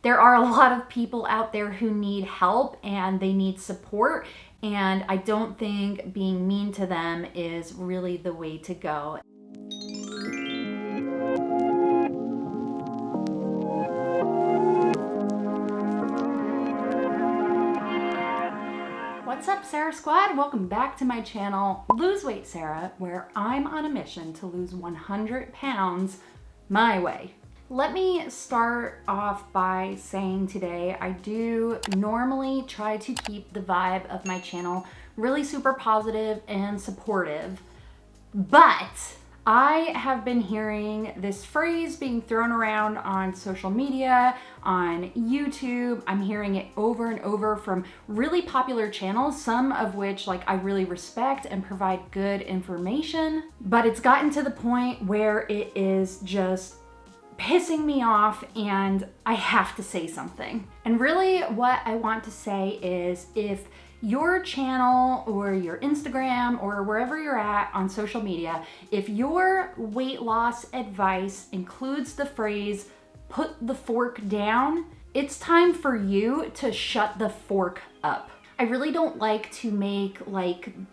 There are a lot of people out there who need help and they need support, and I don't think being mean to them is really the way to go. What's up, Sara Squad? Welcome back to my channel, Lose Weight Sara, where I'm on a mission to lose 100 pounds my way. Let me start off by saying today I do normally try to keep the vibe of my channel really super positive and supportive, but I have been hearing this phrase being thrown around on social media, on YouTube. I'm hearing it over and over from really popular channels, some of which I really respect and provide good information. But it's gotten to the point where it is just pissing me off and I have to say something. And really what I want to say is, if your channel or your Instagram or wherever you're at on social media, if your weight loss advice includes the phrase, put the fork down, it's time for you to shut the fork up. I really don't like to make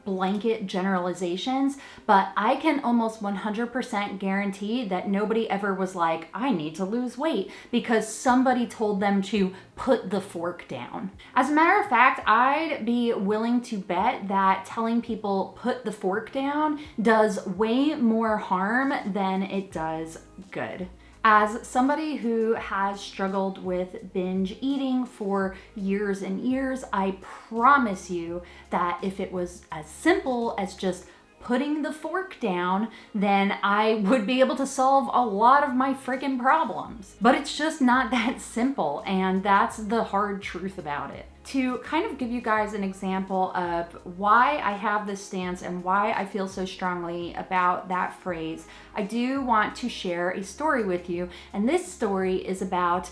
blanket generalizations, but I can almost 100% guarantee that nobody ever was like, I need to lose weight because somebody told them to put the fork down. As a matter of fact, I'd be willing to bet that telling people put the fork down does way more harm than it does good. As somebody who has struggled with binge eating for years and years, I promise you that if it was as simple as just putting the fork down, then I would be able to solve a lot of my freaking problems. But it's just not that simple, and that's the hard truth about it. To kind of give you guys an example of why I have this stance and why I feel so strongly about that phrase, I do want to share a story with you. And this story is about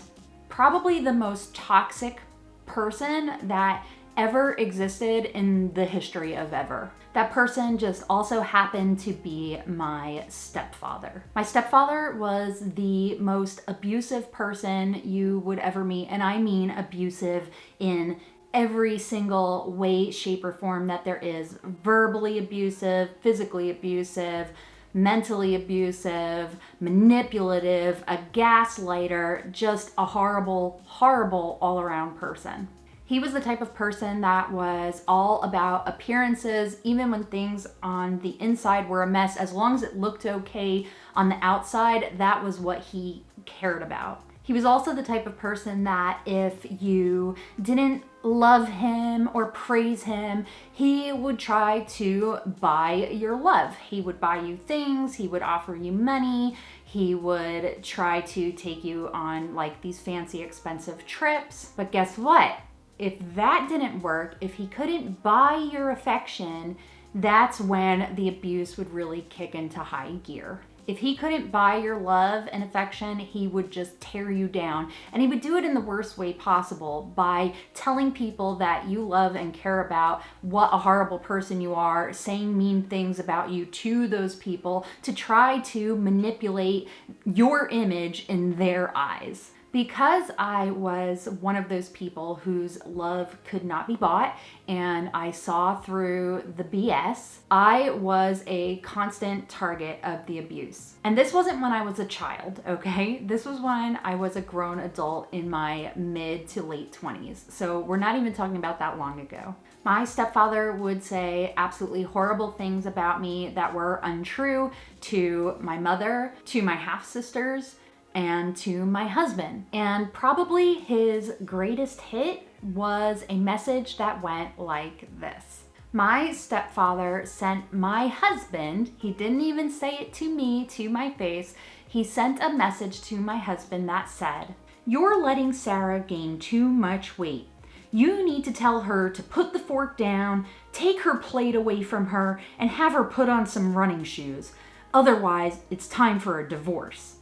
probably the most toxic person that ever existed in the history of ever. That person just also happened to be my stepfather. My stepfather was the most abusive person you would ever meet, and I mean abusive in every single way, shape, or form that there is. Verbally abusive, physically abusive, mentally abusive, manipulative, a gaslighter, just a horrible, horrible all-around person. He was the type of person that was all about appearances, even when things on the inside were a mess. As long as it looked okay on the outside, that was what he cared about. He was also the type of person that if you didn't love him or praise him, he would try to buy your love. He would buy you things, he would offer you money, he would try to take you on these fancy expensive trips. But guess what? If that didn't work, if he couldn't buy your affection, that's when the abuse would really kick into high gear. If he couldn't buy your love and affection, he would just tear you down. And he would do it in the worst way possible, by telling people that you love and care about what a horrible person you are, saying mean things about you to those people to try to manipulate your image in their eyes. Because I was one of those people whose love could not be bought and I saw through the BS, I was a constant target of the abuse. And this wasn't when I was a child, okay? This was when I was a grown adult in my mid to late 20s. So we're not even talking about that long ago. My stepfather would say absolutely horrible things about me that were untrue to my mother, to my half-sisters, and to my husband. And probably his greatest hit was a message that went like this. My stepfather sent my husband, he didn't even say it to me, to my face, he sent a message to my husband that said, "You're letting Sara gain too much weight. You need to tell her to put the fork down, take her plate away from her, and have her put on some running shoes. Otherwise, it's time for a divorce."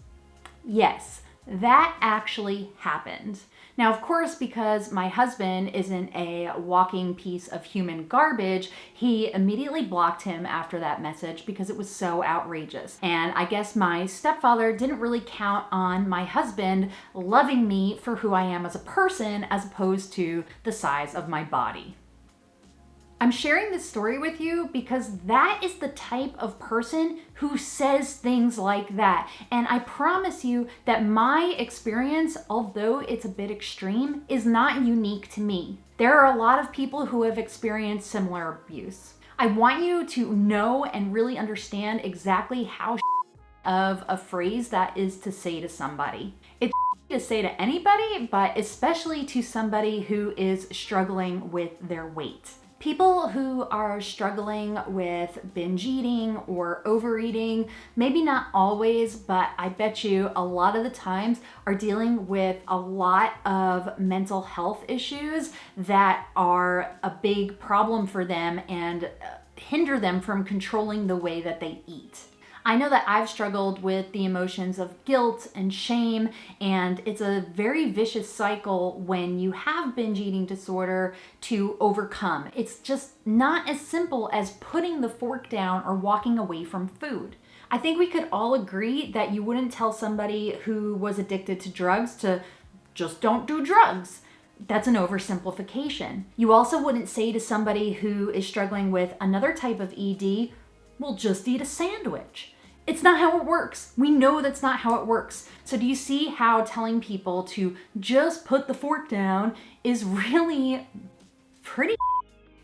Yes, That actually happened. Now, of course, because my husband isn't a walking piece of human garbage, he immediately blocked him after that message because it was so outrageous. And I guess my stepfather didn't really count on my husband loving me for who I am as a person as opposed to the size of my body. I'm sharing this story with you because that is the type of person who says things like that. And I promise you that my experience, although it's a bit extreme, is not unique to me. There are a lot of people who have experienced similar abuse. I want you to know and really understand exactly how of a phrase that is to say to somebody. It's to say to anybody, but especially to somebody who is struggling with their weight. People who are struggling with binge eating or overeating, maybe not always, but I bet you a lot of the times are dealing with a lot of mental health issues that are a big problem for them and hinder them from controlling the way that they eat. I know that I've struggled with the emotions of guilt and shame, and it's a very vicious cycle when you have binge eating disorder to overcome. It's just not as simple as putting the fork down or walking away from food. I think we could all agree that you wouldn't tell somebody who was addicted to drugs to just don't do drugs. That's an oversimplification. You also wouldn't say to somebody who is struggling with another type of ED, well, just eat a sandwich. It's not how it works. We know that's not how it works. So do you see how telling people to just put the fork down is really pretty?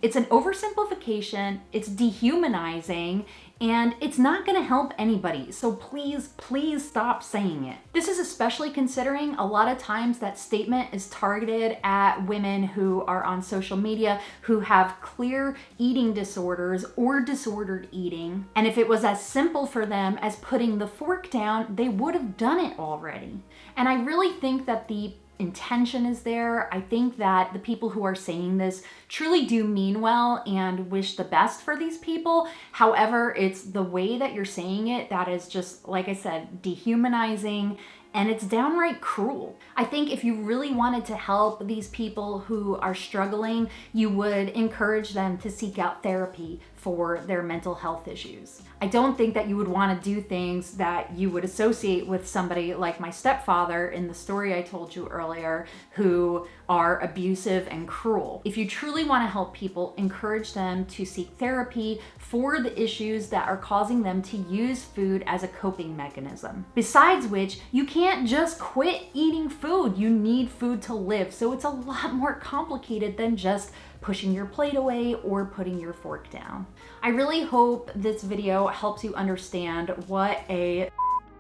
It's an oversimplification, it's dehumanizing, and it's not gonna help anybody. So please, please stop saying it. This is especially considering a lot of times that statement is targeted at women who are on social media who have clear eating disorders or disordered eating. And if it was as simple for them as putting the fork down, they would have done it already. And I really think that the intention is there. I think that the people who are saying this truly do mean well and wish the best for these people. However, it's the way that you're saying it that is just, like I said, dehumanizing, and it's downright cruel. I think if you really wanted to help these people who are struggling, you would encourage them to seek out therapy for their mental health issues. I don't think that you would want to do things that you would associate with somebody like my stepfather in the story I told you earlier, who are abusive and cruel. If you truly want to help people, encourage them to seek therapy for the issues that are causing them to use food as a coping mechanism. Besides which, you can't just quit eating food. You need food to live. So it's a lot more complicated than just pushing your plate away or putting your fork down. I really hope this video helps you understand what a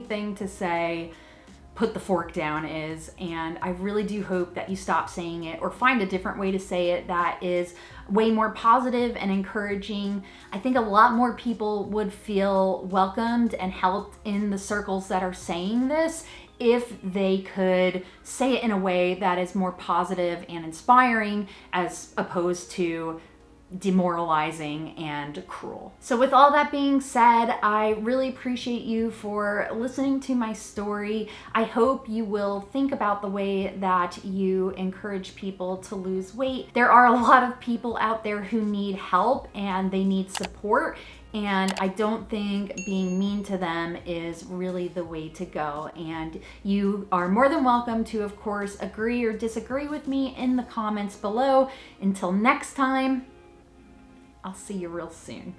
thing to say put the fork down is, and I really do hope that you stop saying it or find a different way to say it that is way more positive and encouraging. I think a lot more people would feel welcomed and helped in the circles that are saying this if they could say it in a way that is more positive and inspiring as opposed to demoralizing and cruel. So with all that being said, I really appreciate you for listening to my story. I hope you will think about the way that you encourage people to lose weight. There are a lot of people out there who need help and they need support, and I don't think being mean to them is really the way to go. And you are more than welcome to, of course, agree or disagree with me in the comments below. Until next time, I'll see you real soon.